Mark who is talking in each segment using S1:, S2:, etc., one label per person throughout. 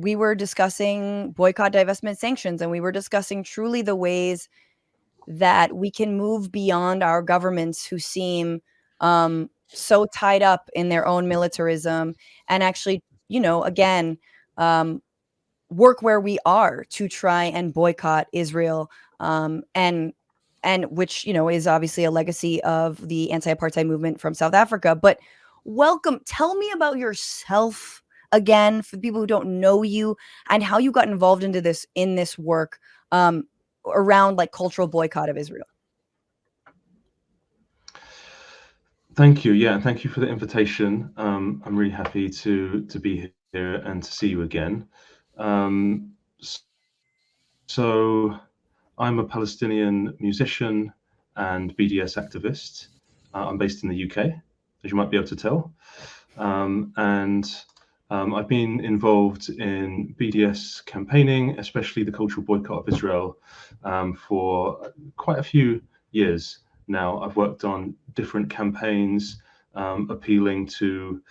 S1: we were discussing boycott, divestment, sanctions, and we were discussing truly the ways that we can move beyond our governments who seem so tied up in their own militarism and actually, again, work where we are to try and boycott Israel, and which is obviously a legacy of the anti-apartheid movement from South Africa. But welcome, tell me about yourself again for people who don't know you and how you got involved in this work around like cultural boycott of Israel.
S2: Thank you. Yeah, and thank you for the invitation. I'm really happy to be here and to see you again. So I'm a Palestinian musician and BDS activist. I'm based in the UK, as you might be able to tell. I've been involved in BDS campaigning, especially the cultural boycott of Israel, for quite a few years now. I've worked on different campaigns appealing to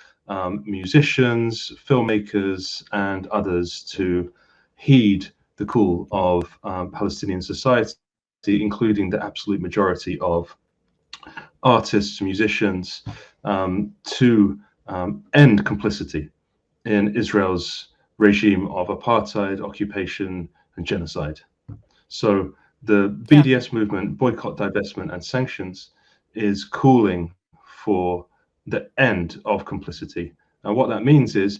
S2: musicians, filmmakers, and others to heed the call of Palestinian society, including the absolute majority of artists, musicians, to end complicity in Israel's regime of apartheid, occupation, and genocide. So the BDS movement, boycott, divestment, and sanctions, is calling for the end of complicity. And what that means is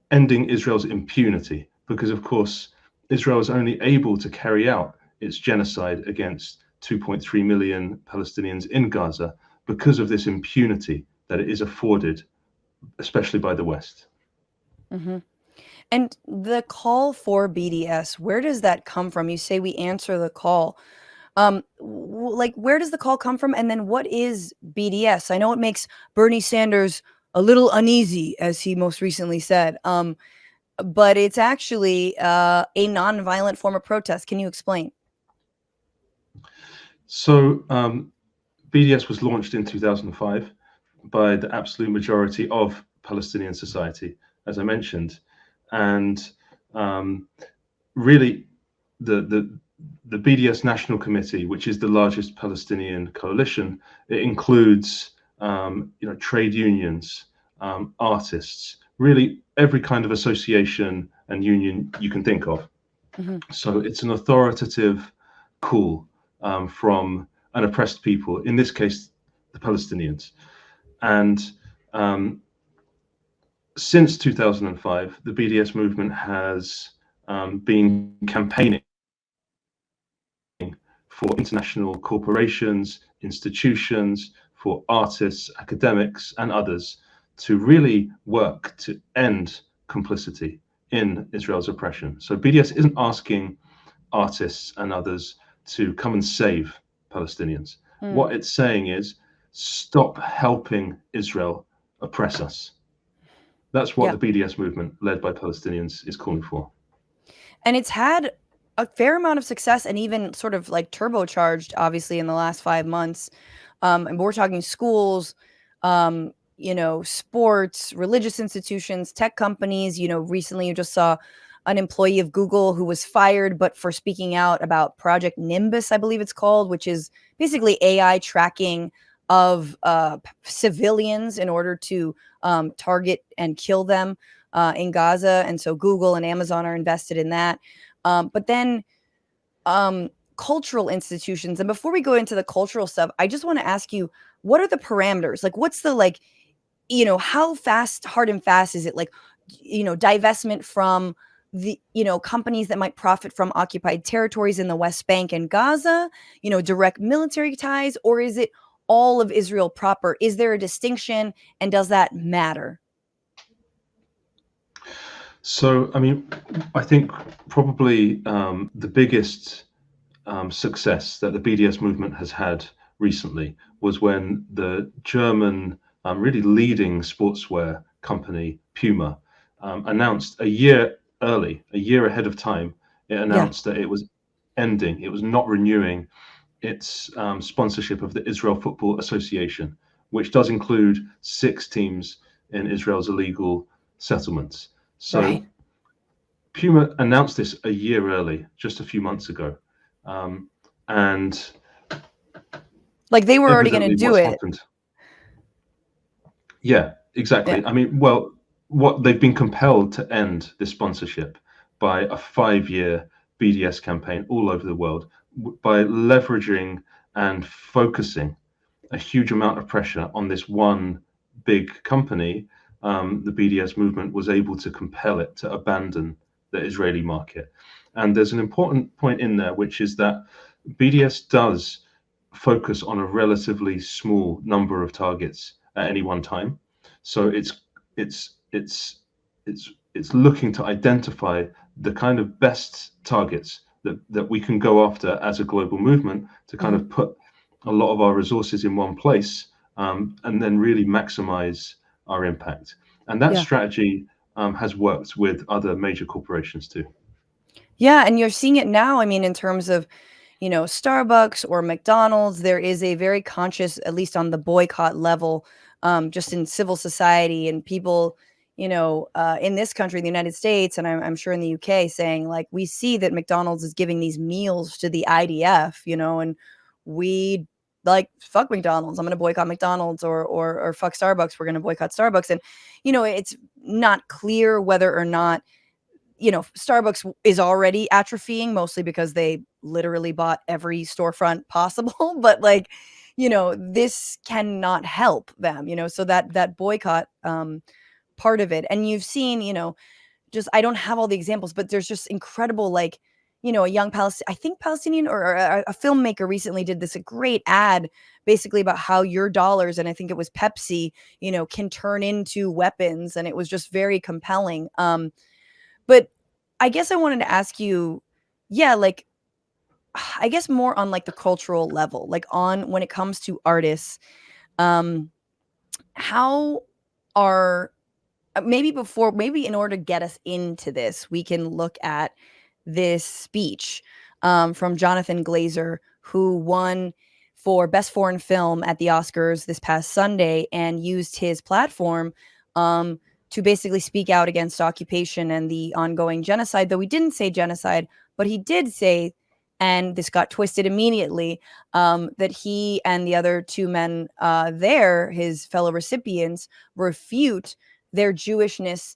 S2: ending Israel's impunity, because of course, Israel is only able to carry out its genocide against 2.3 million Palestinians in Gaza because of this impunity that it is afforded, especially by the West.
S1: Mm-hmm. And the call for BDS, where does that come from? You say we answer the call. Like, where does the call come from? And then what is BDS? I know it makes Bernie Sanders a little uneasy, as he most recently said. But it's actually a nonviolent form of protest. Can you explain?
S2: So BDS was launched in 2005 by the absolute majority of Palestinian society, as I mentioned. And really, the BDS National Committee, which is the largest Palestinian coalition, it includes trade unions, artists, really every kind of association and union you can think of. Mm-hmm. So it's an authoritative call from an oppressed people, in this case, the Palestinians. And since 2005, the BDS movement has been campaigning for international corporations, institutions, for artists, academics, and others to really work to end complicity in Israel's oppression. So BDS isn't asking artists and others to come and save Palestinians. What it's saying is, stop helping Israel oppress us. That's what the BDS movement, led by Palestinians, is calling for.
S1: And it's had a fair amount of success and even sort of like turbocharged, obviously, in the last 5 months. And we're talking schools, sports, religious institutions, tech companies. Recently you just saw an employee of Google who was fired, but for speaking out about Project Nimbus, I believe it's called, which is basically AI tracking of civilians in order to target and kill them in Gaza. And so Google and Amazon are invested in that. But then cultural institutions. And before we go into the cultural stuff, I just want to ask you, what are the parameters? Like, what's the, how hard and fast is it? Like, divestment from the, companies that might profit from occupied territories in the West Bank and Gaza, direct military ties, or is it all of Israel proper? Is there a distinction, and does that matter?
S2: So, I think probably the biggest success that the BDS movement has had recently was when the German really leading sportswear company, Puma, announced a year ahead of time, it announced that it was not renewing its sponsorship of the Israel Football Association, which does include 6 teams in Israel's illegal settlements. So Puma announced this a year early, just a few months ago, and
S1: like they were already going to
S2: evidently
S1: do
S2: what's
S1: it.
S2: happened. Yeah, exactly.
S1: Yeah.
S2: I mean, well, what they've been compelled to end this sponsorship by a 5-year BDS campaign all over the world by leveraging and focusing a huge amount of pressure on this one big company. The BDS movement was able to compel it to abandon the Israeli market. And there's an important point in there, which is that BDS does focus on a relatively small number of targets at any one time. So it's looking to identify the kind of best targets that we can go after as a global movement to kind of put a lot of our resources in one place, and then really maximize our impact. And that strategy has worked with other major corporations too.
S1: Yeah, and you're seeing it now. I mean, in terms of, Starbucks or McDonald's, there is a very conscious, at least on the boycott level, just in civil society and people, in this country, in the United States, and I'm sure in the UK, saying like, we see that McDonald's is giving these meals to the IDF, and we like fuck McDonald's. I'm going to boycott McDonald's, or fuck Starbucks. We're going to boycott Starbucks, and it's not clear whether or not Starbucks is already atrophying, mostly because they literally bought every storefront possible. But like, this cannot help them, so that boycott part of it. And you've seen, just, I don't have all the examples, but there's just incredible, like, a young Palestinian or a filmmaker recently did this a great ad basically about how your dollars, and I think it was Pepsi, can turn into weapons. And it was just very compelling. But I guess I wanted to ask you, yeah, like, I guess more on like the cultural level, like on when it comes to artists, um, how are maybe in order to get us into this, we can look at this speech from Jonathan Glazer, who won for Best Foreign Film at the Oscars this past Sunday, and used his platform to basically speak out against occupation and the ongoing genocide. Though he didn't say genocide, but he did say, and this got twisted immediately, that he and the other two men there, his fellow recipients, refute their Jewishness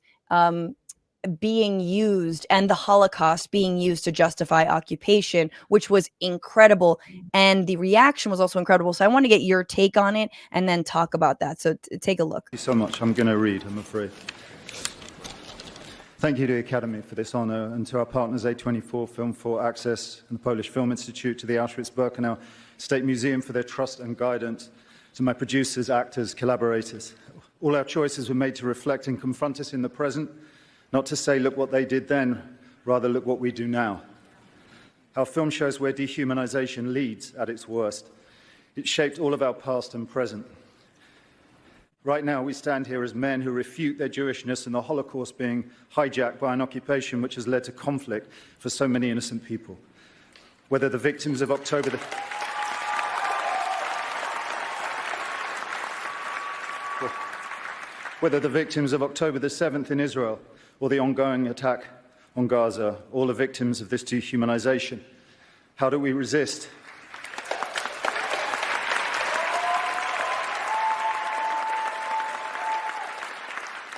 S1: being used and the Holocaust being used to justify occupation, which was incredible. And the reaction was also incredible. So I want to get your take on it and then talk about that. So take a look.
S3: Thank you so much. I'm going to read, I'm afraid. Thank you to the Academy for this honour, and to our partners A24, Film for Access and the Polish Film Institute, to the Auschwitz-Birkenau State Museum for their trust and guidance, to my producers, actors, collaborators. All our choices were made to reflect and confront us in the present, not to say, look what they did then, rather look what we do now. Our film shows where dehumanization leads at its worst. It shaped all of our past and present. Right now, we stand here as men who refute their Jewishness and the Holocaust being hijacked by an occupation which has led to conflict for so many innocent people. Whether the victims of October the 7th in Israel, or the ongoing attack on Gaza, all are victims of this dehumanization. How do we resist?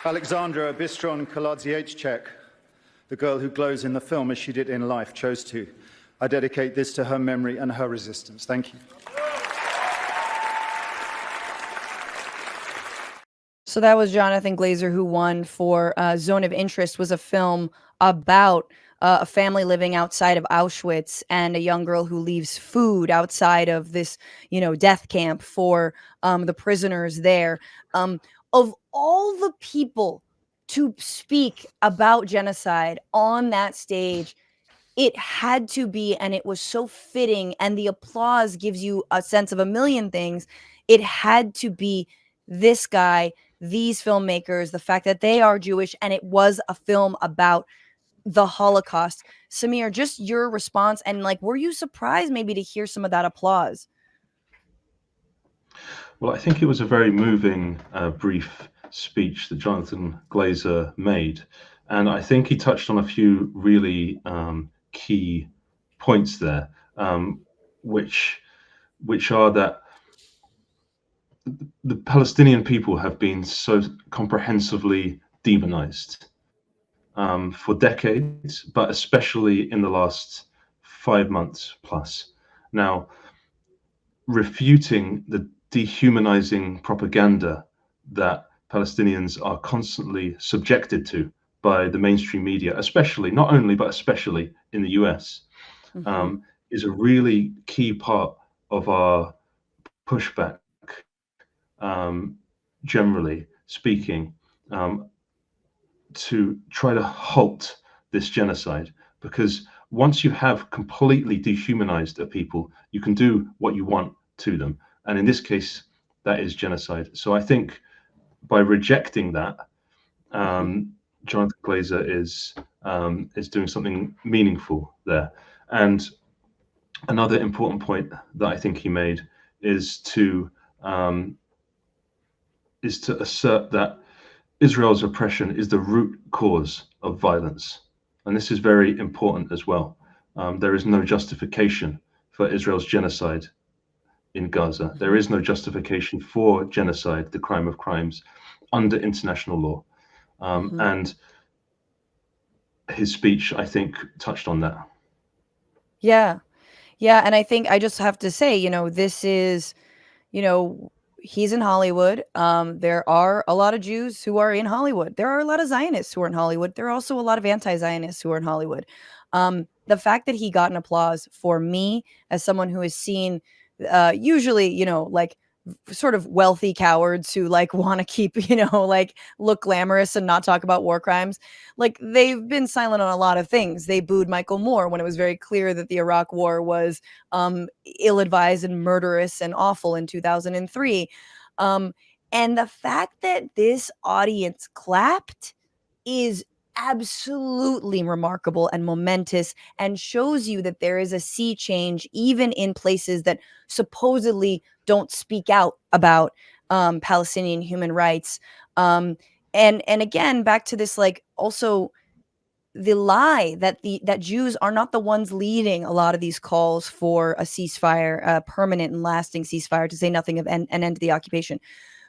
S3: Alexandra Bistron Kaladziejczak, the girl who glows in the film as she did in life, chose to. I dedicate this to her memory and her resistance. Thank you.
S1: So that was Jonathan Glazer, who won for Zone of Interest, was a film about a family living outside of Auschwitz and a young girl who leaves food outside of this, death camp for the prisoners there. Of all the people to speak about genocide on that stage, it had to be, and it was so fitting, and the applause gives you a sense of a million things. It had to be this guy, these filmmakers, the fact that they are Jewish, and it was a film about the Holocaust. Samir, just your response, and like, were you surprised maybe to hear some of that applause?
S2: Well, I think it was a very moving, brief speech that Jonathan Glazer made. And I think he touched on a few really key points there, which are that the Palestinian people have been so comprehensively demonized for decades, but especially in the last 5 months plus. Now, refuting the dehumanizing propaganda that Palestinians are constantly subjected to by the mainstream media, especially, not only, but especially in the US, is a really key part of our pushback, generally speaking, to try to halt this genocide. Because once you have completely dehumanized a people, you can do what you want to them. And in this case, that is genocide. So I think by rejecting that, Jonathan Glazer is doing something meaningful there. And another important point that I think he made is to assert that Israel's oppression is the root cause of violence. And this is very important as well. There is no justification for Israel's genocide in Gaza. There is no justification for genocide, the crime of crimes, under international law. And his speech, I think, touched on that.
S1: Yeah. Yeah. And I think I just have to say, this is, he's in Hollywood. There are a lot of Jews who are in Hollywood. There are a lot of Zionists who are in Hollywood. There are also a lot of anti-Zionists who are in Hollywood. The fact that he got an applause, for me, as someone who has seen usually, like sort of wealthy cowards who like want to keep, like look glamorous and not talk about war crimes. Like they've been silent on a lot of things. They booed Michael Moore when it was very clear that the Iraq war was ill-advised and murderous and awful in 2003. And the fact that this audience clapped is absolutely remarkable and momentous, and shows you that there is a sea change even in places that supposedly don't speak out about Palestinian human rights. And again, back to this, like, also the lie that that Jews are not the ones leading a lot of these calls for a ceasefire, a permanent and lasting ceasefire, to say nothing of an end to the occupation.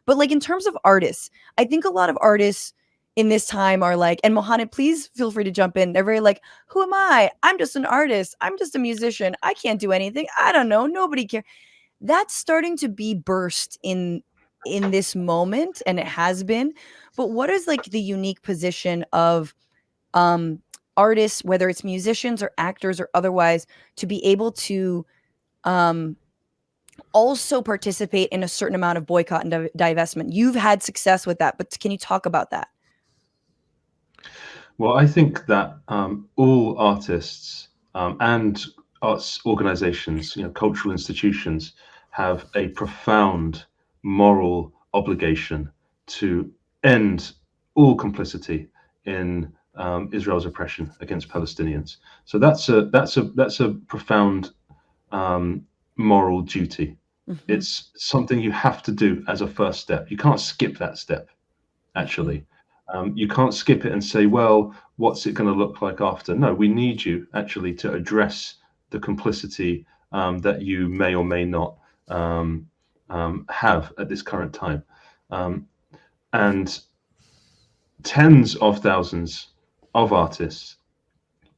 S1: But like in terms of artists, I think a lot of artists in this time are like, and Mohanad, please feel free to jump in. They're very like, who am I? I'm just an artist. I'm just a musician. I can't do anything. I don't know. Nobody cares. That's starting to be burst in this moment, and it has been. But what is like the unique position of artists, whether it's musicians or actors or otherwise, to be able to also participate in a certain amount of boycott and divestment? You've had success with that, but can you talk about that?
S2: Well, I think that all artists and arts organizations, cultural institutions, have a profound moral obligation to end all complicity in Israel's oppression against Palestinians. So that's a profound moral duty. It's something you have to do as a first step. You can't skip that step, actually. You can't skip it and say, well, what's it going to look like after? No, we need you actually to address the complicity that you may or may not have at this current time. And tens of thousands of artists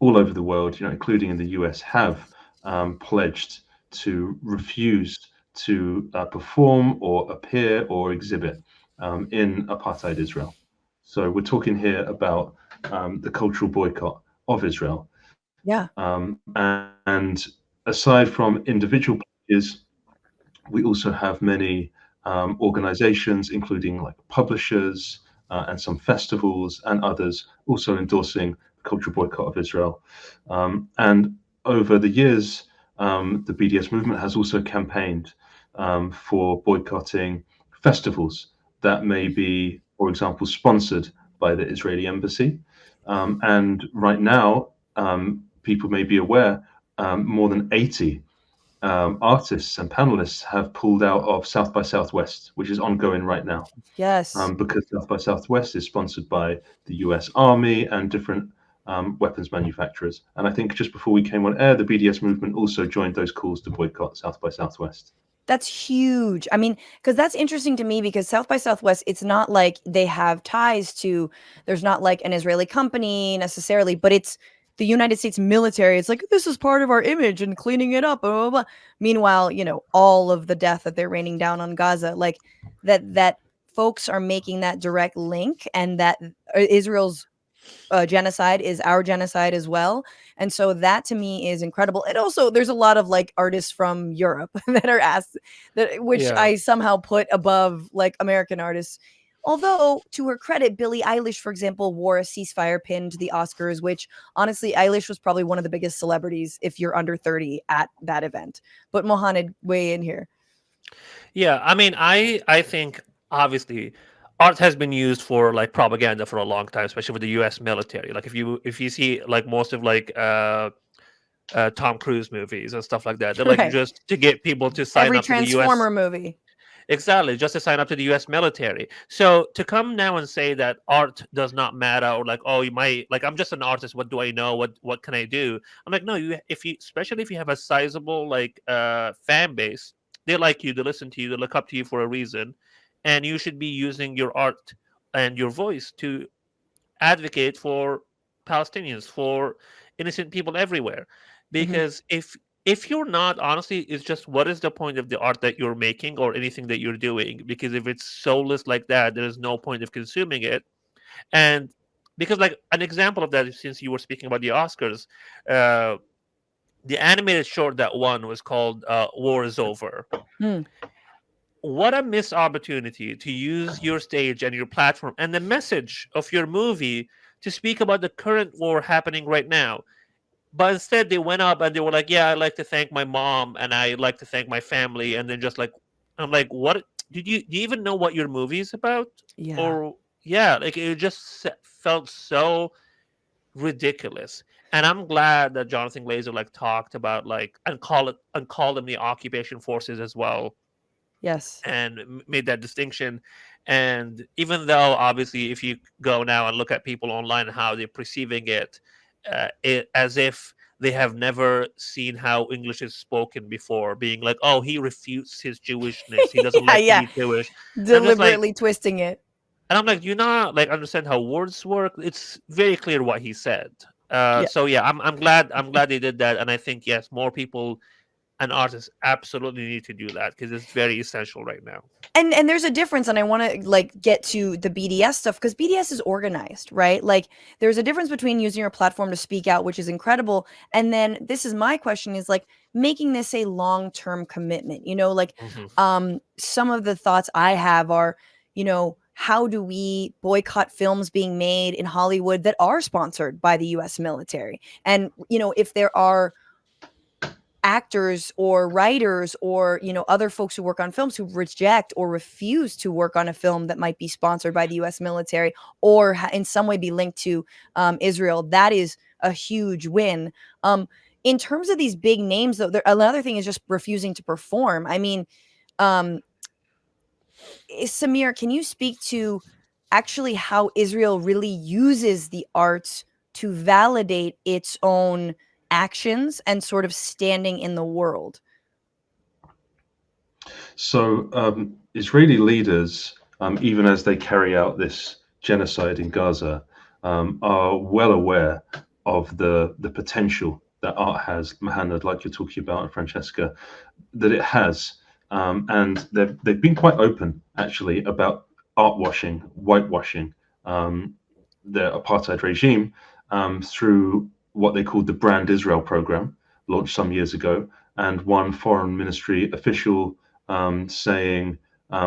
S2: all over the world, including in the US, have pledged to refuse to perform or appear or exhibit in apartheid Israel. So we're talking here about the cultural boycott of Israel.
S1: Yeah.
S2: And aside from individual pledges, we also have many organizations, including like publishers and some festivals and others, also endorsing the cultural boycott of Israel. And over the years, the BDS movement has also campaigned for boycotting festivals that may be, for example, sponsored by the Israeli embassy. And right now, people may be aware, more than 80 artists and panelists have pulled out of South by Southwest, which is ongoing right now.
S1: Yes.
S2: Because South by Southwest is sponsored by the US Army and different weapons manufacturers. And I think just before we came on air, the BDS movement also joined those calls to boycott South by Southwest.
S1: That's huge. I mean, because that's interesting to me because South by Southwest, it's not like they have ties to, there's not like an Israeli company necessarily, but it's the United States military. It's like, this is part of our image and cleaning it up, blah, blah, blah. Meanwhile, you know, all of the death that they're raining down on Gaza, like that folks are making that direct link, and that Israel's genocide is our genocide as well. And so that to me is incredible. And also there's a lot of like artists from Europe that are asked that, which
S4: Yeah.
S1: I somehow put above like American artists. Although, to her credit, Billie Eilish, for example, wore a ceasefire pin to the Oscars, which honestly, Eilish was probably one of the biggest celebrities if you're under 30 at that event. But Mohanad, weigh in here.
S4: Yeah, I mean, I think obviously art has been used for like propaganda for a long time, especially with the U.S. military. Like if you see like most of like Tom Cruise movies and stuff like that, they're like
S1: Right.
S4: just to get people to sign
S1: Every
S4: up to the U.S.
S1: Transformer movie.
S4: Exactly, just to sign up to the U.S. military. So to come now and say that art does not matter, or like, oh, you might like, I'm just an artist. What do I know? What can I do? I'm like, no, especially if you have a sizable like fan base, they like you, they listen to you, they look up to you for a reason, and you should be using your art and your voice to advocate for Palestinians, for innocent people everywhere. Because if you're not, honestly, it's just what is the point of the art that you're making or anything that you're doing? Because if it's soulless like that, there is no point of consuming it. And because like an example of that, since you were speaking about the Oscars, the animated short that won was called War is Over.
S1: Hmm.
S4: What a missed opportunity to use your stage and your platform and the message of your movie to speak about the current war happening right now. But instead, they went up and they were like, "Yeah, I'd like to thank my mom and I'd like to thank my family." And then just like, I'm like, "What? Do you even know what your movie is about?"
S1: Yeah.
S4: Or yeah, like it just felt so ridiculous. And I'm glad that Jonathan Glazer like talked about like and called them the occupation forces as well,
S1: Yes.
S4: and made that distinction. And even though obviously if you go now and look at people online and how they're perceiving it, as if they have never seen how English is spoken before, being like, oh, he refutes his Jewishness, he doesn't like to be Jewish. And I'm just like,
S1: Deliberately twisting it.
S4: and I'm like, you not like understand how words work. It's very clear what he said. So yeah, I'm glad they did that, and I think yes, more people and artists absolutely need to do that because it's very essential right now.
S1: And there's a difference, and I want to like get to the BDS stuff because BDS is organized, right? Like there's a difference between using your platform to speak out, which is incredible, and then this is my question is like making this a long-term commitment. You know, like some of the thoughts I have are, you know, how do we boycott films being made in Hollywood that are sponsored by the US military? And, you know, if there are actors or writers or, you know, other folks who work on films who reject or refuse to work on a film that might be sponsored by the US military or in some way be linked to Israel, that is a huge win. In terms of these big names, though, another thing is just refusing to perform. I mean, Samir, can you speak to actually how Israel really uses the arts to validate its own actions and sort of standing in the world?
S2: So Israeli leaders, even as they carry out this genocide in Gaza, are well aware of the potential that art has, Mohanad, like you're talking about, and Francesca, that it has. And they've been quite open, actually, about artwashing, whitewashing the apartheid regime through what they called the Brand Israel program, launched some years ago, and one foreign ministry official saying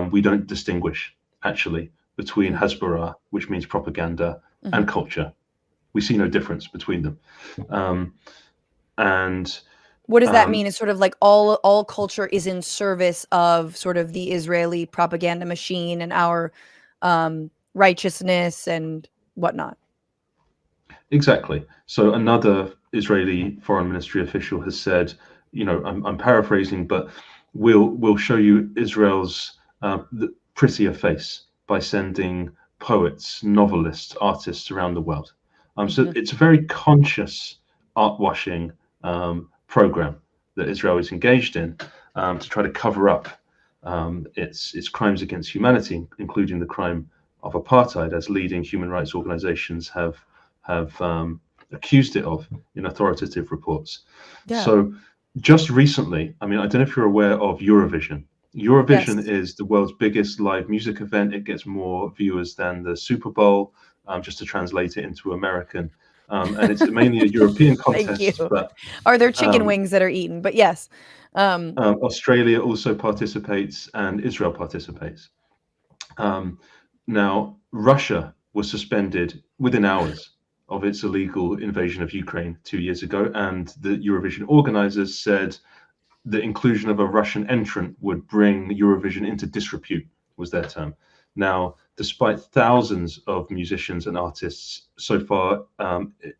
S2: we don't distinguish, actually, between Hasbara, which means propaganda, and culture. We see no difference between them. And
S1: what does that mean? It's sort of like all culture is in service of sort of the Israeli propaganda machine and our righteousness and whatnot.
S2: Exactly. So another Israeli foreign ministry official has said I'm paraphrasing, but we'll show you Israel's prettier face by sending poets, novelists, artists around the world. So it's a very conscious art washing program that Israel is engaged in to try to cover up its crimes against humanity, including the crime of apartheid, as leading human rights organizations have accused it of in authoritative reports.
S1: Yeah.
S2: So just recently, I don't know if you're aware of Eurovision. Eurovision
S1: Yes.
S2: is the world's biggest live music event. It gets more viewers than the Super Bowl, just to translate it into American. And it's mainly a European
S1: Thank
S2: contest,
S1: you.
S2: but
S1: Are there chicken wings that are eaten? But yes.
S2: Australia also participates and Israel participates. Now, Russia was suspended within hours of its illegal invasion of Ukraine 2 years ago, and the Eurovision organizers said the inclusion of a Russian entrant would bring Eurovision into disrepute, was their term. Now, despite thousands of musicians and artists so far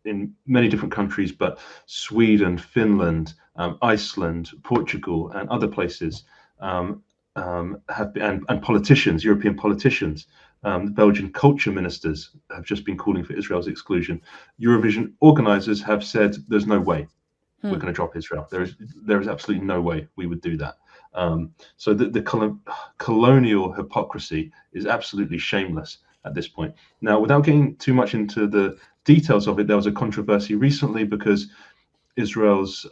S2: in many different countries, but Sweden, Finland, Iceland, Portugal, and other places have been, and politicians, European politicians, Belgian culture ministers have just been calling for Israel's exclusion. Eurovision organizers have said there's no way we're going to drop Israel. There is absolutely no way we would do that. So the colonial hypocrisy is absolutely shameless at this point. Now, without getting too much into the details of it, there was a controversy recently because Israel's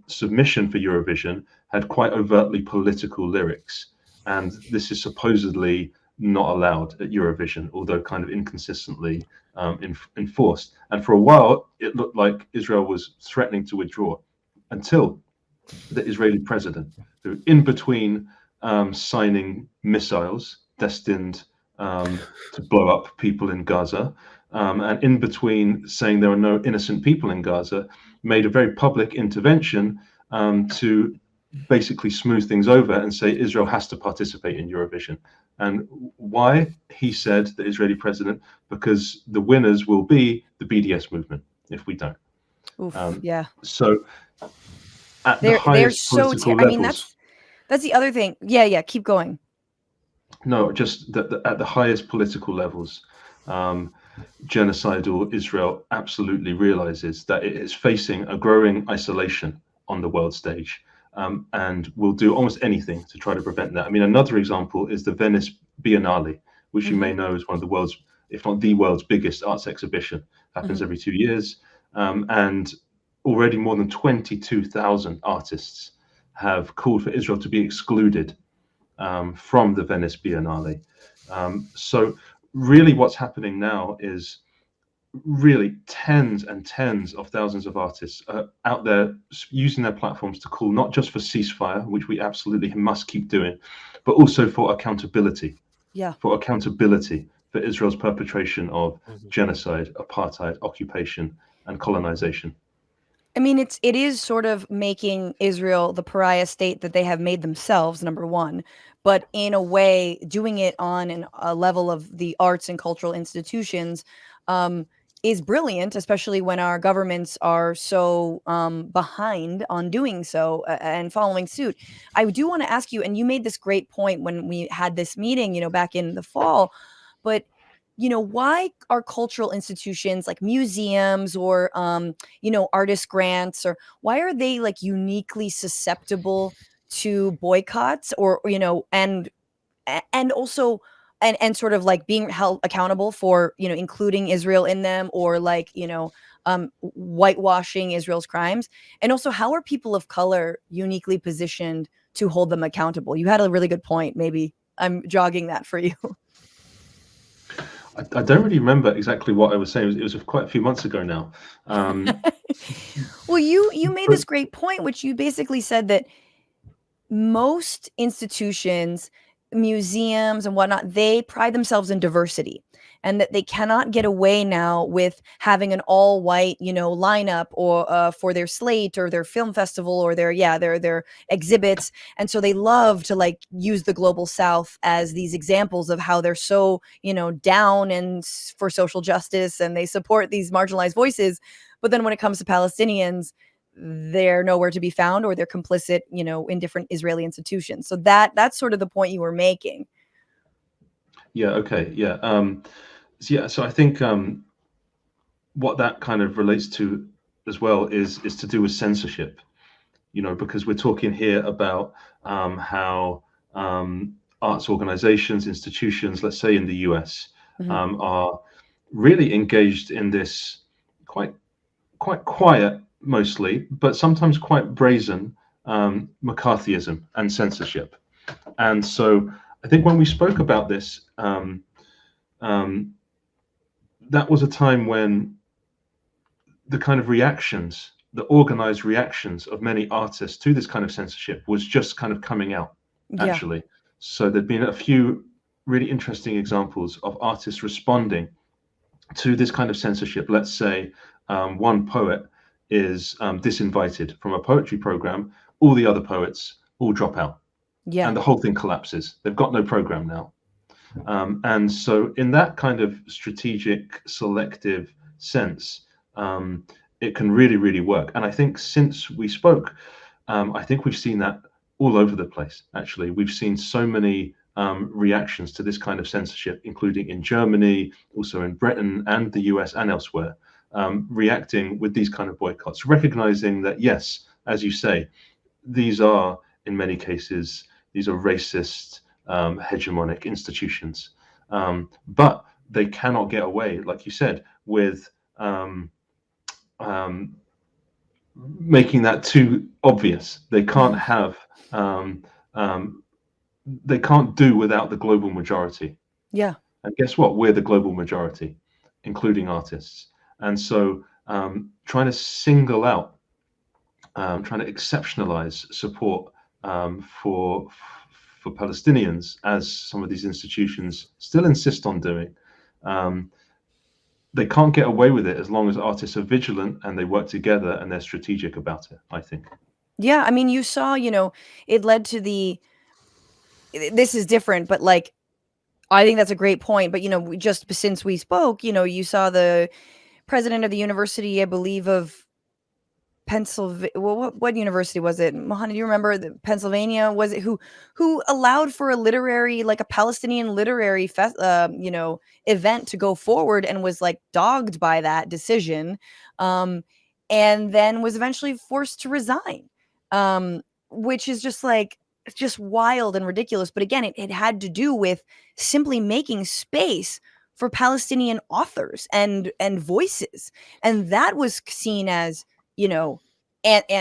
S2: submission for Eurovision had quite overtly political lyrics, and this is supposedly not allowed at Eurovision, although kind of inconsistently enforced. And for a while, it looked like Israel was threatening to withdraw until the Israeli president, who in between signing missiles destined to blow up people in Gaza, and in between saying there are no innocent people in Gaza, made a very public intervention to basically smooth things over and say Israel has to participate in Eurovision. And why? He said, the Israeli president, because the winners will be the BDS movement if we don't.
S1: Oof, yeah.
S2: So at the highest political levels,
S1: that's the other thing. Yeah, keep going.
S2: No, just that at the highest political levels, genocidal Israel absolutely realizes that it is facing a growing isolation on the world stage, and will do almost anything to try to prevent that. Another example is the Venice Biennale, which you may know is one of the world's, if not the world's biggest arts exhibition. Happens every 2 years, and already more than 22,000 artists have called for Israel to be excluded from the Venice Biennale. So really what's happening now is really tens and tens of thousands of artists out there using their platforms to call not just for ceasefire, which we absolutely must keep doing, but also for accountability. For accountability for Israel's perpetration of genocide, apartheid, occupation, and colonization.
S1: It is sort of making Israel the pariah state that they have made themselves, number one, but in a way doing it on a level of the arts and cultural institutions is brilliant, especially when our governments are so behind on doing so and following suit. I do want to ask you, and you made this great point when we had this meeting, back in the fall, but why are cultural institutions like museums or, artist grants, or why are they like uniquely susceptible to boycotts or, and also, and sort of like being held accountable for, including Israel in them, or like, whitewashing Israel's crimes? And also, how are people of color uniquely positioned to hold them accountable? You had a really good point. Maybe I'm jogging that for you.
S2: I don't really remember exactly what I was saying. It was quite a few months ago now.
S1: Well, you made this great point, which you basically said that most institutions, museums and whatnot, they pride themselves in diversity, and that they cannot get away now with having an all white, lineup or for their slate or their film festival or their exhibits. And so they love to like use the global South as these examples of how they're so, down and for social justice, and they support these marginalized voices. But then when it comes to Palestinians, they're nowhere to be found, or they're complicit, in different Israeli institutions. So that's sort of the point you were making.
S2: Yeah. Okay. Yeah. So I think what that kind of relates to as well is to do with censorship. Because we're talking here about how arts organizations, institutions, let's say in the US, are really engaged in this quite quiet, mostly, but sometimes quite brazen McCarthyism and censorship. And so I think when we spoke about this, that was a time when the kind of reactions, the organized reactions of many artists to this kind of censorship was just kind of coming out, actually. So there'd been a few really interesting examples of artists responding to this kind of censorship. Let's say one poet is disinvited from a poetry program, all the other poets all drop out, and the whole thing collapses. They've got no program now. And so in that kind of strategic, selective sense, it can really, really work. And I think since we spoke, I think we've seen that all over the place, actually. We've seen so many reactions to this kind of censorship, including in Germany, also in Britain and the US and elsewhere, reacting with these kind of boycotts, recognizing that, yes, as you say, these are, in many cases, these are racist, hegemonic institutions. But they cannot get away, like you said, with making that too obvious. They can't have, they can't do without the global majority.
S1: Yeah.
S2: And guess what? We're the global majority, including artists. And so trying to single out, trying to exceptionalize support for Palestinians, as some of these institutions still insist on doing, they can't get away with it as long as artists are vigilant and they work together and they're strategic about it, I think.
S1: Yeah, I mean, you saw, it led to this is different, but like, I think that's a great point. But, just since we spoke, you saw the president of the university, I believe, of Pennsylvania. Well, what university was it? Mohan, do you remember? Pennsylvania, was it, who allowed for a Palestinian literary event to go forward, and was like dogged by that decision, and then was eventually forced to resign, which is just like, it's just wild and ridiculous. But again, it had to do with simply making space for Palestinian authors and voices, and that was seen as, and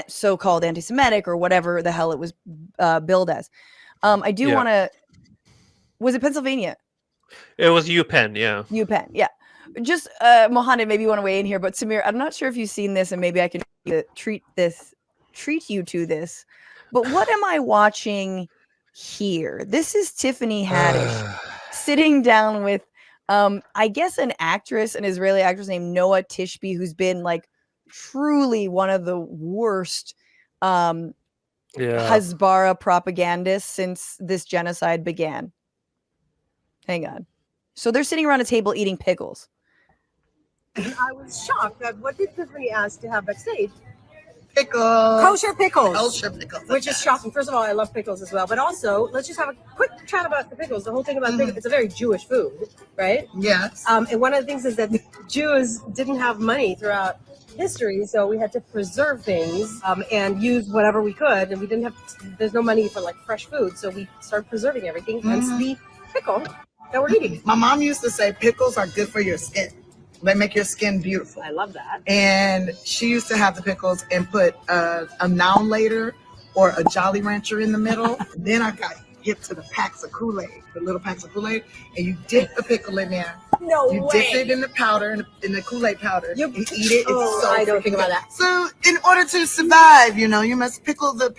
S1: so-called anti-Semitic, or whatever the hell it was billed as. I do want to. Was it Pennsylvania?
S4: It was UPenn, yeah.
S1: UPenn, yeah. Just Mohanad, maybe you want to weigh in here, but Samir, I'm not sure if you've seen this, and maybe I can treat you to this. But what am I watching here? This is Tiffany Haddish sitting down with, I guess, an Israeli actress named Noah Tishby, who's been like truly one of the worst Hasbara propagandists since this genocide began. Hang on. So they're sitting around a table eating pickles.
S5: I was shocked that what did Tiffany ask to have backstage?
S6: Pickles.
S5: Kosher pickles.
S6: Kosher pickles.
S5: Which is shocking. First of all, I love pickles as well. But also, let's just have a quick chat about the pickles. The whole thing about pickles, it's a very Jewish food, right?
S6: Yes.
S5: And one of the things is that the Jews didn't have money throughout history, so we had to preserve things and use whatever we could. And we didn't have, there's no money for like fresh food, so we started preserving everything. Hence the pickle that we're eating.
S6: My mom used to say pickles are good for your skin. They make your skin beautiful.
S5: I love that.
S6: And she used to have the pickles and put a Now Later or a Jolly Rancher in the middle. Then I got hip to the packs of Kool-Aid, the little packs of Kool-Aid, and you dip the pickle in there.
S5: No
S6: you
S5: way.
S6: dip it in the powder, in the Kool-Aid powder. You eat it.
S5: Oh,
S6: so
S5: I don't think about that.
S6: So in order to survive, you must pickle the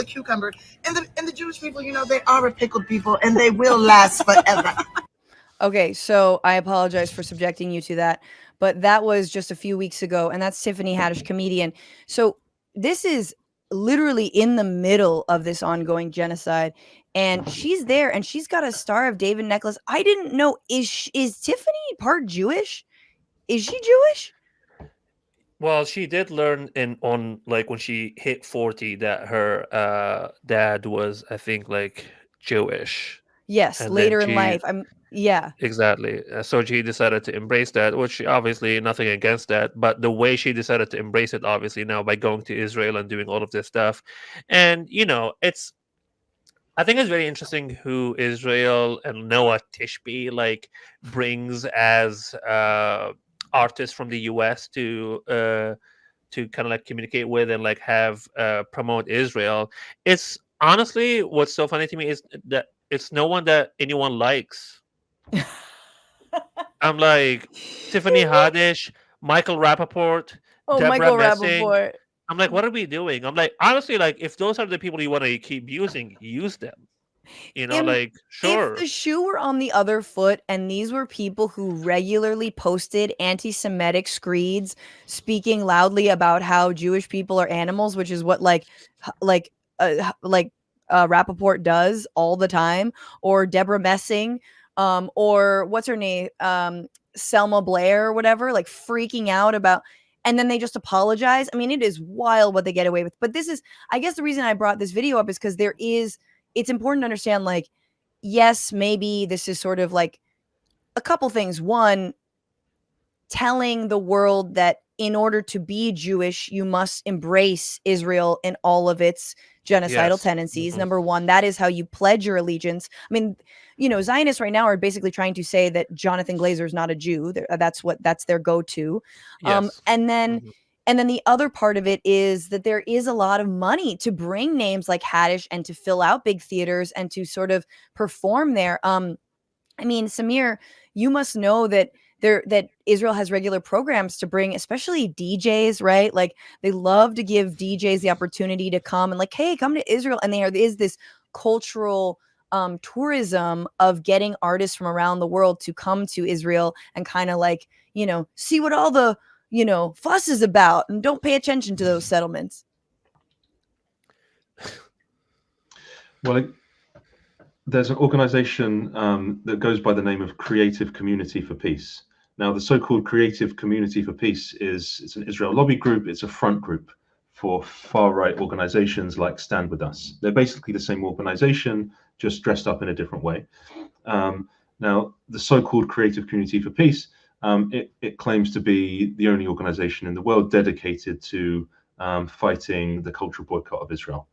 S6: cucumber. And the Jewish people, they are a pickled people, and they will last forever.
S1: Okay, so I apologize for subjecting you to that, but that was just a few weeks ago, and that's Tiffany Haddish, comedian. So this is literally in the middle of this ongoing genocide, and she's there, and she's got a Star of David necklace. I didn't know, is Tiffany part Jewish? Is she Jewish?
S4: Well, she did learn on like when she hit 40 that her dad was, I think, like Jewish,
S1: Yes,
S4: and then
S1: later in
S4: she
S1: life. Yeah.
S4: exactly. So she decided to embrace that, which obviously nothing against that, but the way she decided to embrace it, obviously now by going to Israel and doing all of this stuff, and it's I think it's very interesting who Israel and Noah Tishby like brings as artists from the U.S. to kind of like communicate with and like have promote Israel. It's honestly what's so funny to me is that it's no one that anyone likes. I'm like Tiffany Haddish, Michael Rappaport,
S1: Oh,
S4: Deborah
S1: Michael
S4: Messing.
S1: Rappaport.
S4: I'm like, what are we doing? I'm like, honestly, like if those are the people you want to keep using, use them.
S1: Im
S4: Like
S1: If
S4: sure.
S1: the shoe were on the other foot and these were people who regularly posted anti-Semitic screeds speaking loudly about how Jewish people are animals, which is what Rappaport does all the time, or Deborah Messing, or what's her name, Selma Blair or whatever, like freaking out about, and then they just apologize. I mean, it is wild what they get away with. But this is, I guess, the reason I brought this video up is because it's important to understand, like, yes, maybe this is sort of like a couple things. One, telling the world that in order to be Jewish, you must embrace Israel in all of its genocidal
S4: Yes.
S1: tendencies.
S4: Mhm.
S1: Number one, that is how you pledge your allegiance. I mean, Zionists right now are basically trying to say that Jonathan Glazer is not a Jew. That's their go-to.
S4: Yes.
S1: And then
S4: Mhm.
S1: the other part of it is that there is a lot of money to bring names like Haddish and to fill out big theaters and to sort of perform there. I mean, Samir, you must know that Israel has regular programs to bring, especially DJs, right? Like they love to give DJs the opportunity to come and like, hey, come to Israel. And there is this cultural tourism of getting artists from around the world to come to Israel and kind of like, see what all the, fuss is about, and don't pay attention to those settlements.
S2: Well, there's an organization that goes by the name of Creative Community for Peace. Now, the so-called Creative Community for Peace it's an Israel lobby group. It's a front group for far-right organizations like Stand With Us. They're basically the same organization, just dressed up in a different way. Now, the so-called Creative Community for Peace, it claims to be the only organization in the world dedicated to fighting the cultural boycott of Israel.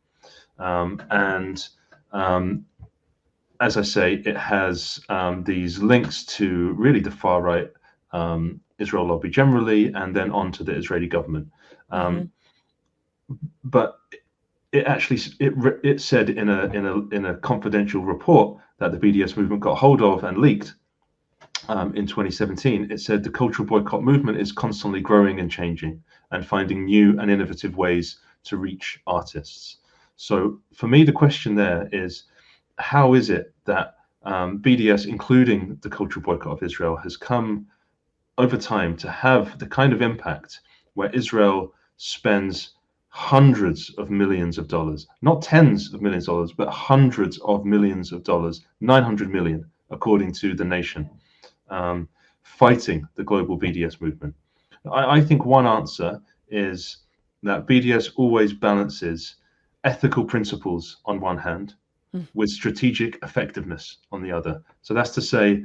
S2: As I say, it has these links to really the far right Israel lobby generally, and then on to the Israeli government. But it actually it said in a confidential report that the BDS movement got hold of and leaked in 2017. It said the cultural boycott movement is constantly growing and changing and finding new and innovative ways to reach artists. So for me, the question there is, how is it that BDS, including the cultural boycott of Israel, has come over time to have the kind of impact where Israel spends hundreds of millions of dollars, not tens of millions of dollars, but hundreds of millions of dollars, 900 million, according to The Nation, fighting the global BDS movement? I think one answer is that BDS always balances ethical principles on one hand with strategic effectiveness on the other. So that's to say,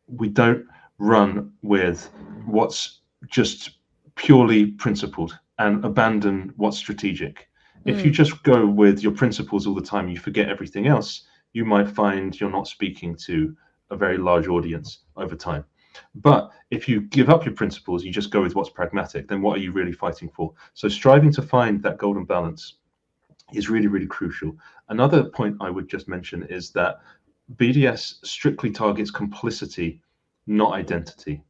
S2: we don't run with what's just purely principled and abandon what's strategic. If you just go with your principles all the time, you forget everything else, you might find you're not speaking to a very large audience over time. But if you give up your principles, you just go with what's pragmatic, then what are you really fighting for? So striving to find that golden balance is really, really crucial. Another point I would just mention is that BDS strictly targets complicity, not identity.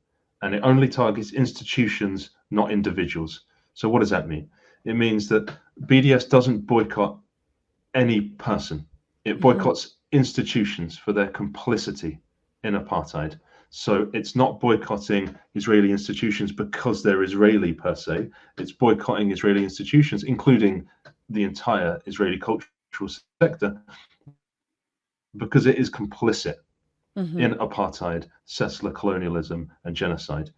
S2: And it only targets institutions, not individuals. So what does that mean? It means that BDS doesn't boycott any person. It boycotts institutions for their complicity in apartheid. So it's not boycotting Israeli institutions because they're Israeli per se. It's boycotting Israeli institutions, including the entire Israeli cultural sector, because it is complicit in apartheid, settler colonialism, and genocide.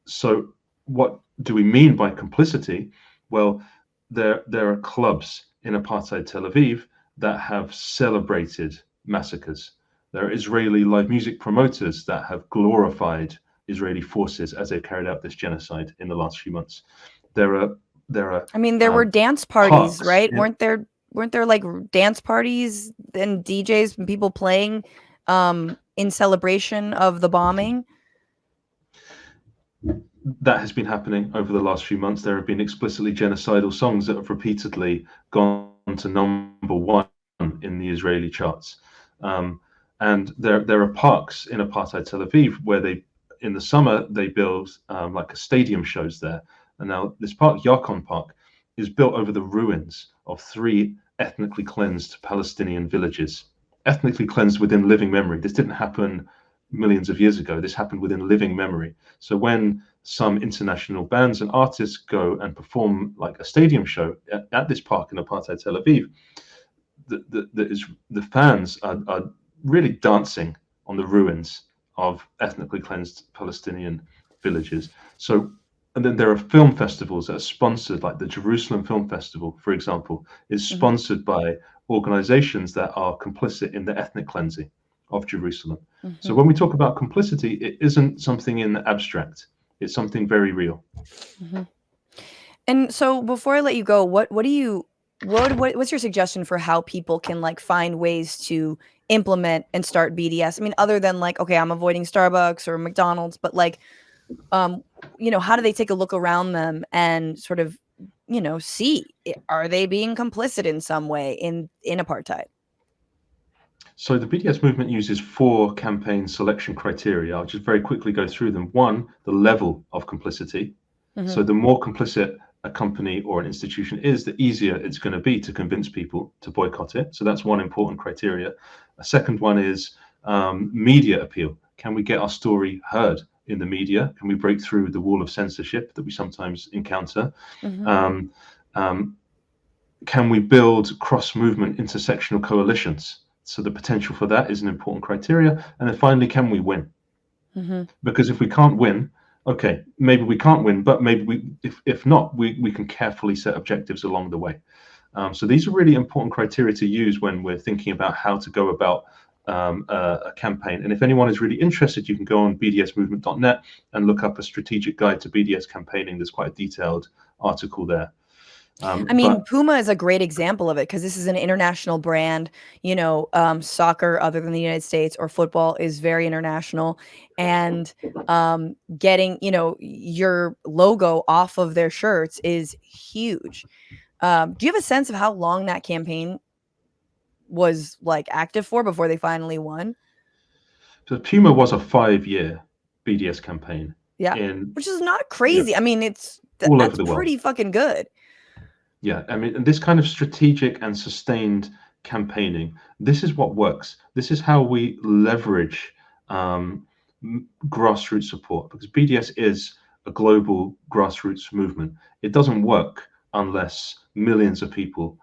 S2: So what do we mean by complicity? Well, there are clubs in apartheid Tel Aviv that have celebrated massacres. There are Israeli live music promoters that have glorified Israeli forces as they've carried out this genocide in the last few months. There are
S1: I mean, there were dance parties,
S2: parks
S1: right?
S2: in-
S1: Weren't there like dance parties and DJs and people playing in celebration of the bombing?
S2: that has been happening over the last few months. There have been explicitly genocidal songs that have repeatedly gone to #1 in the Israeli charts. And there are parks in apartheid Tel Aviv where in the summer, they build like a stadium shows there. And now this park, Yarkon Park, is built over the ruins of 3 ethnically cleansed Palestinian villages. Ethnically cleansed within living memory. This didn't happen millions of years ago. This happened within living memory. So when some international bands and artists go and perform like a stadium show at this park in apartheid Tel Aviv, the fans are really dancing on the ruins of ethnically cleansed Palestinian villages. So, and then there are film festivals that are sponsored, like the Jerusalem Film Festival, for example, is sponsored by organizations that are complicit in the ethnic cleansing of Jerusalem. So when we talk about complicity, it isn't something in the abstract. It's something very real.
S1: And so before I let you go, what's your suggestion for how people can like find ways to implement and start BDS? I mean, other than like, okay, I'm avoiding Starbucks or McDonald's, but like, how do they take a look around them and sort of, see, are they being complicit in some way in apartheid?
S2: So the BDS movement uses 4 campaign selection criteria. I'll just very quickly go through them. 1, the level of complicity. So the more complicit a company or an institution is, the easier it's going to be to convince people to boycott it. So that's one important criteria. A second one is media appeal. Can we get our story heard in the media? Can we break through the wall of censorship that we sometimes encounter? Can we build cross-movement intersectional coalitions? So the potential for that is an important criteria. And then finally, can we win? Because if we can't win, okay, maybe we can't win, but maybe if not, we can carefully set objectives along the way. So these are really important criteria to use when we're thinking about how to go about a campaign. And if anyone is really interested, you can go on bdsmovement.net and look up a strategic guide to BDS campaigning. There's quite a detailed article there.
S1: I mean, Puma is a great example of it because this is an international brand. Soccer, other than the United States, or football is very international, and getting your logo off of their shirts is huge. Do you have a sense of how long that campaign was like active for before they finally won?
S2: So Puma was a 5-year BDS campaign.
S1: Yeah, which is not crazy. I mean,
S2: all over
S1: that's
S2: the world.
S1: pretty fucking good.
S2: Yeah, I mean, and this kind of strategic and sustained campaigning, this is what works. This is how we leverage grassroots support, because BDS is a global grassroots movement. It doesn't work unless millions of people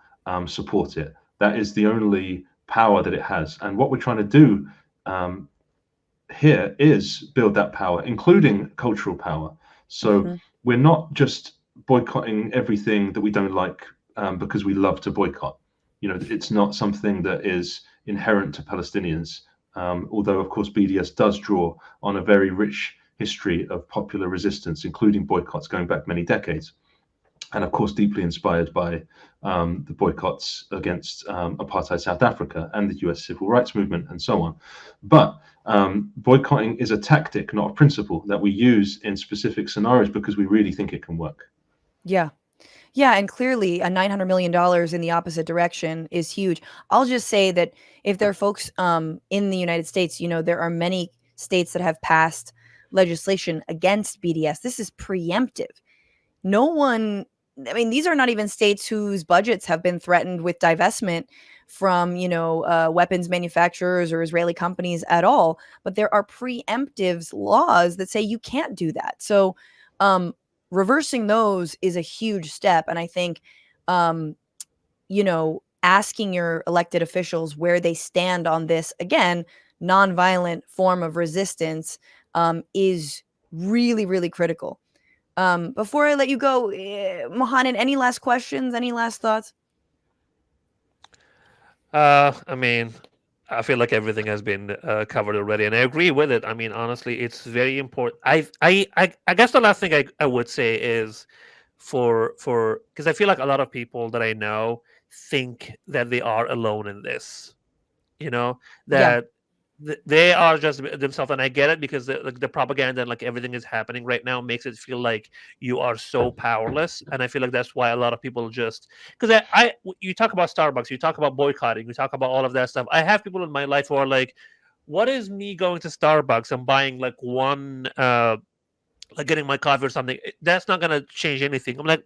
S2: support it. That is the only power that it has. And what we're trying to do here is build that power, including cultural power. So we're not just boycotting everything that we don't like because we love to boycott. It's not something that is inherent to Palestinians, although of course BDS does draw on a very rich history of popular resistance, including boycotts going back many decades, and of course deeply inspired by the boycotts against apartheid South Africa and the US civil rights movement and so on. But boycotting is a tactic, not a principle, that we use in specific scenarios because we really think it can work.
S1: Yeah. Yeah, and clearly a $900 million in the opposite direction is huge. I'll just say that if there are folks in the United States, there are many states that have passed legislation against BDS. This is preemptive. These are not even states whose budgets have been threatened with divestment from, weapons manufacturers or Israeli companies at all. But there are preemptive laws that say you can't do that. So, reversing those is a huge step. And I think, asking your elected officials where they stand on this, again, nonviolent form of resistance is really, really critical. Before I let you go, Mohamed, any last questions? Any last thoughts?
S4: I mean, I feel like everything has been covered already, and I agree with it. I mean, honestly, it's very important. I guess the last thing I would say is for because I feel like a lot of people that I know think that they are alone in this. You know
S1: Yeah.
S4: that they are just themselves, and I get it because the propaganda and like everything is happening right now makes it feel like you are so powerless, and I feel like that's why a lot of people just because you talk about Starbucks, you talk about boycotting, you talk about all of that stuff. I have people in my life who are like, what is me going to Starbucks and buying like one like getting my coffee or something, that's not gonna change anything. I'm like,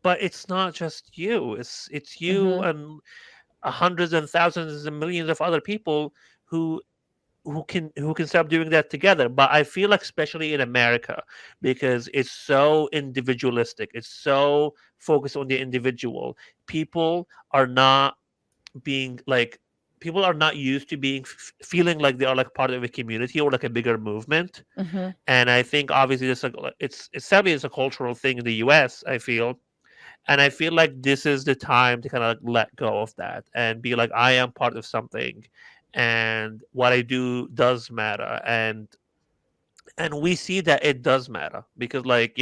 S4: but it's not just you, it's you
S1: Mm-hmm.
S4: and hundreds and thousands and millions of other people who who can stop doing that together. But I feel like especially in America, because it's so individualistic, it's so focused on the individual, people are not being like people are not used to being feeling like they are like part of a community or like a bigger movement.
S1: Mm-hmm.
S4: And I think obviously this it's sadly it's a cultural thing in the US, I feel. And I feel like this is the time to kind of like let go of that and be like, I am part of something, and what I do does matter. And we see that it does matter because, like,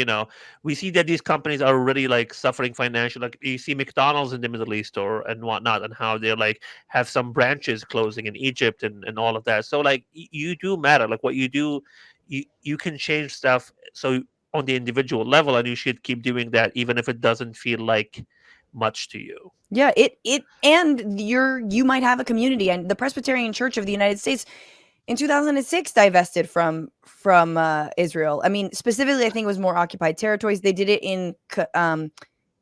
S4: we see that these companies are already like suffering financial. Like you see McDonald's in the Middle East or and whatnot, and how they're like have some branches closing in Egypt and all of that. So like you do matter. Like what you do, you can change stuff. So on the individual level, and you should keep doing that, even if it doesn't feel like much to you.
S1: Yeah, and you might have a community, and the Presbyterian Church of the United States in 2006 divested from Israel. I mean, specifically, I think it was more occupied territories. They did it in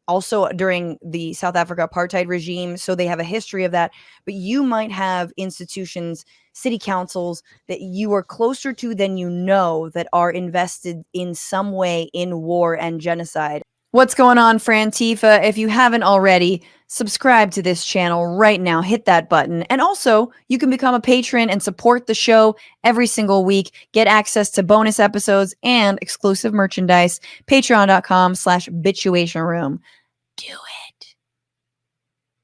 S1: also during the South Africa apartheid regime, so they have a history of that. But you might have institutions, city councils that you are closer to than you know that are invested in some way in war and genocide. What's going on, Frantifa? If you haven't already, subscribe to this channel right now. Hit that button. And also, you can become a patron and support the show every single week. Get access to bonus episodes and exclusive merchandise. Patreon.com/Bitchuation Room. Do it.